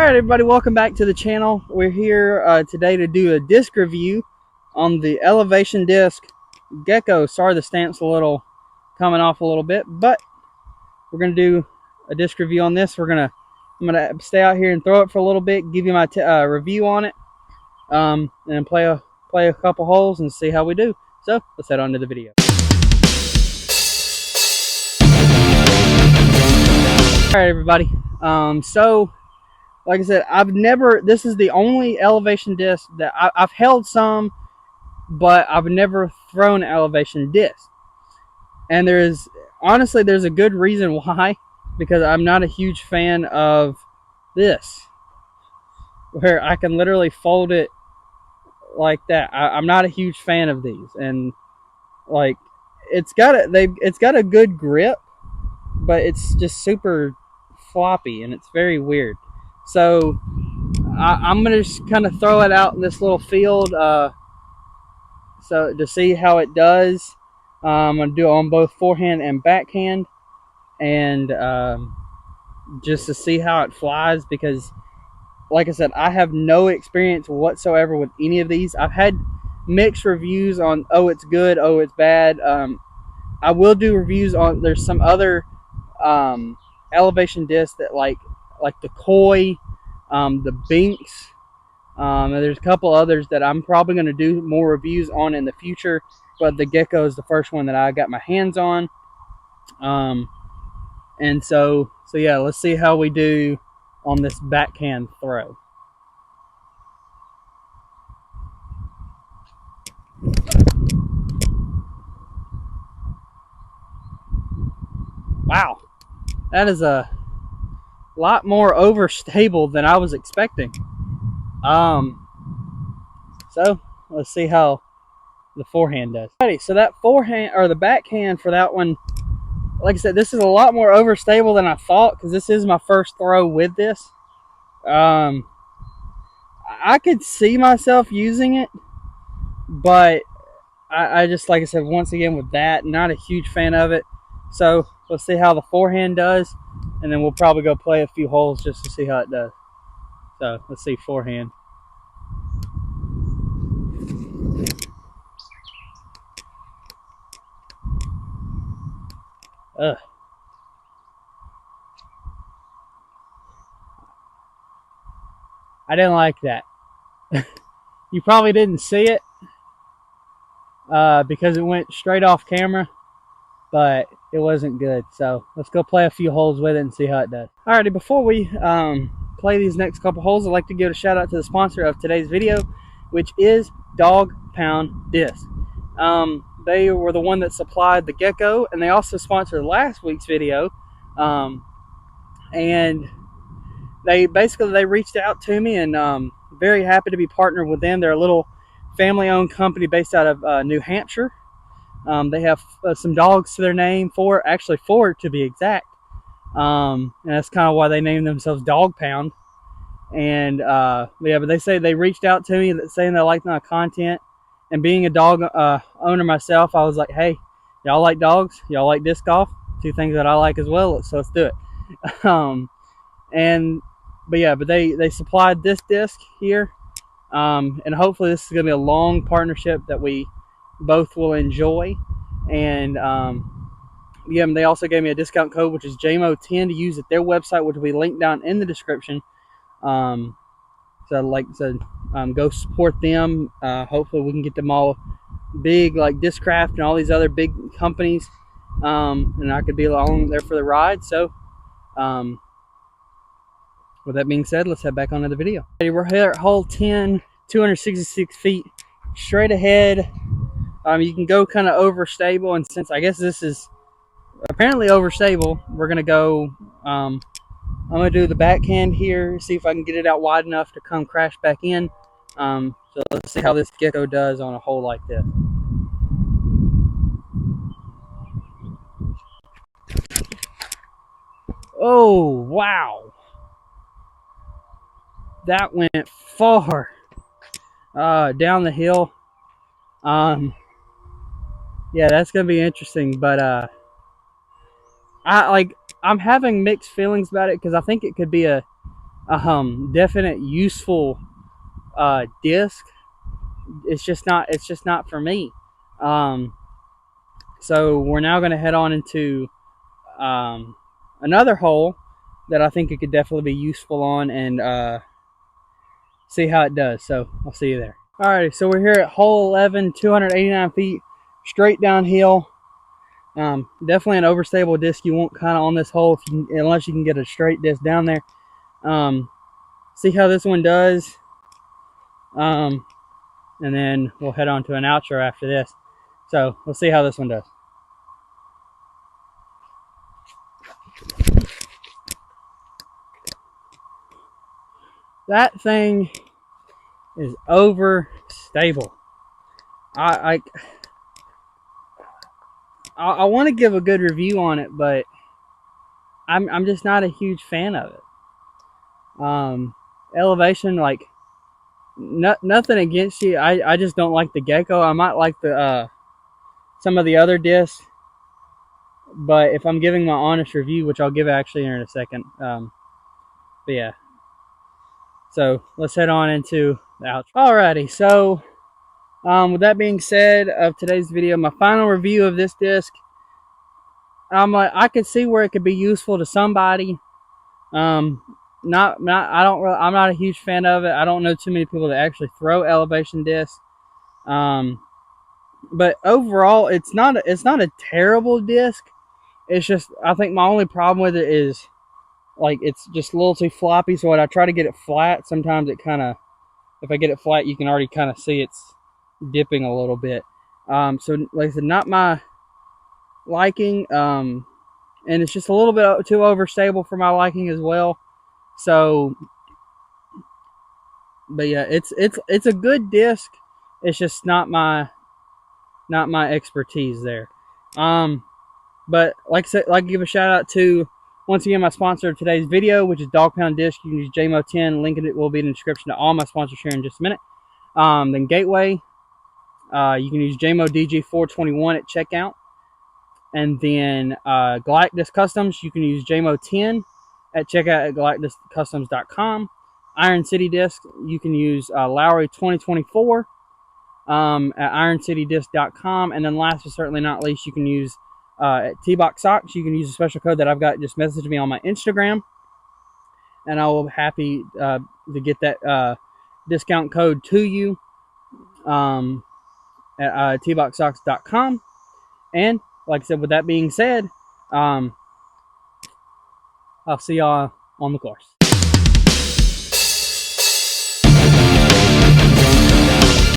Alright everybody, welcome back to the channel. We're here today to do a disc review on the Elevation Disc Gecko. Sorry the stamp's a little coming off a little bit, but we're going to do a disc review on this. I'm going to stay out here and throw it for a little bit, give you my review on it, and play a couple holes and see how we do. So let's head on to the video. Alright everybody, so like I said, this is the only elevation disc that I've held some, but I've never thrown an elevation disc. And honestly, there's a good reason why, because I'm not a huge fan of this, where I can literally fold it like that. I'm not a huge fan of these, and like it's got a good grip, but it's just super floppy and it's very weird. So I'm gonna just kind of throw it out in this little field, so to see how it does. I'm gonna do it on both forehand and backhand, and just to see how it flies, because like I said, I have no experience whatsoever with any of these. I've had mixed reviews on, oh it's good, oh it's bad. I will do reviews on, there's some other elevation discs that like the Koi, the Binks, and there's a couple others that I'm probably going to do more reviews on in the future, but the Gecko is the first one that I got my hands on. And so yeah, let's see how we do on this backhand throw. Wow, that is a lot more overstable than I was expecting. So let's see how the forehand does. Alrighty, so that forehand, or the backhand for that one, like I said, this is a lot more overstable than I thought, because this is my first throw with this. I could see myself using it, but I just, like I said, once again with that, not a huge fan of it. So let's see how the forehand does, and then we'll probably go play a few holes just to see how it does. So let's see forehand. Ugh. I didn't like that. You probably didn't see it because it went straight off camera, but it wasn't good. So let's go play a few holes with it and see how it does. Alrighty, before we play these next couple holes, I'd like to give a shout out to the sponsor of today's video, which is Dog Pound Disc. They were the one that supplied the Gecko, and they also sponsored last week's video. And they reached out to me, and very happy to be partnered with them. They're a little family-owned company based out of New Hampshire. They have some dogs to their name, four to be exact. And that's kind of why they named themselves Dog Pound. And yeah, but they say they reached out to me saying they liked my content. And being a dog owner myself, I was like, hey, y'all like dogs? Y'all like disc golf? Two things that I like as well, so let's do it. But they supplied this disc here, and hopefully this is going to be a long partnership that we both will enjoy. And yeah, they also gave me a discount code, which is JMO10, to use at their website, which will be linked down in the description. Go support them. Hopefully we can get them all big, like Discraft and all these other big companies, and I could be along there for the ride. So with that being said, let's head back onto the video. We're here at hole 10, 266 feet straight ahead. You can go kind of overstable, and since I guess this is apparently overstable, we're gonna go, I'm gonna do the backhand here, see if I can get it out wide enough to come crash back in. So let's see how this Gecko does on a hole like this. Oh wow, that went far down the hill. Yeah, that's gonna be interesting, but I'm having mixed feelings about it, because I think it could be a definite useful disc. It's just not for me. Um, so we're now going to head on into another hole that I think it could definitely be useful on, and see how it does. So I'll see you there. Alrighty, so we're here at hole 11, 289 feet, straight downhill. Definitely an overstable disc you want kind of on this hole, if you unless you can get a straight disc down there. See how this one does, and then we'll head on to an outro after this. So we'll see how this one does. That thing is overstable. I want to give a good review on it, but I'm just not a huge fan of it. Elevation, like, nothing against you. I just don't like the Gecko. I might like the some of the other discs, but if I'm giving my honest review, which I'll give actually here in a second, but yeah. So let's head on into the outro. Alrighty, so with that being said, of today's video, my final review of this disc, I'm like, I could see where it could be useful to somebody. I'm not a huge fan of it. I don't know too many people that actually throw elevation discs. But overall, it's not a terrible disc. It's just, I think my only problem with it is, like, it's just a little too floppy. So when I try to get it flat, sometimes it kind of, if I get it flat, you can already kind of see it's dipping a little bit. So like I said, not my liking. And it's just a little bit too overstable for my liking as well. So, but yeah, it's a good disc. It's just not my expertise there. But like I said, like to give a shout out to, once again, my sponsor of today's video, which is Dog Pound Disc. You can use JMO10. Link in it will be in the description to all my sponsors here in just a minute. Then Gateway, you can use JMO DG421 at checkout. And then Galactus Customs, you can use JMO10 at checkout at galactuscustoms.com. Iron City Disc, you can use Lowry 2024 at ironcitydisc.com. And then last but certainly not least, you can use at T-Box Socks, you can use a special code that I've got. Just message me on my Instagram, and I will be happy to get that discount code to you at tboxsocks.com. And like I said, with that being said, I'll see y'all on the course.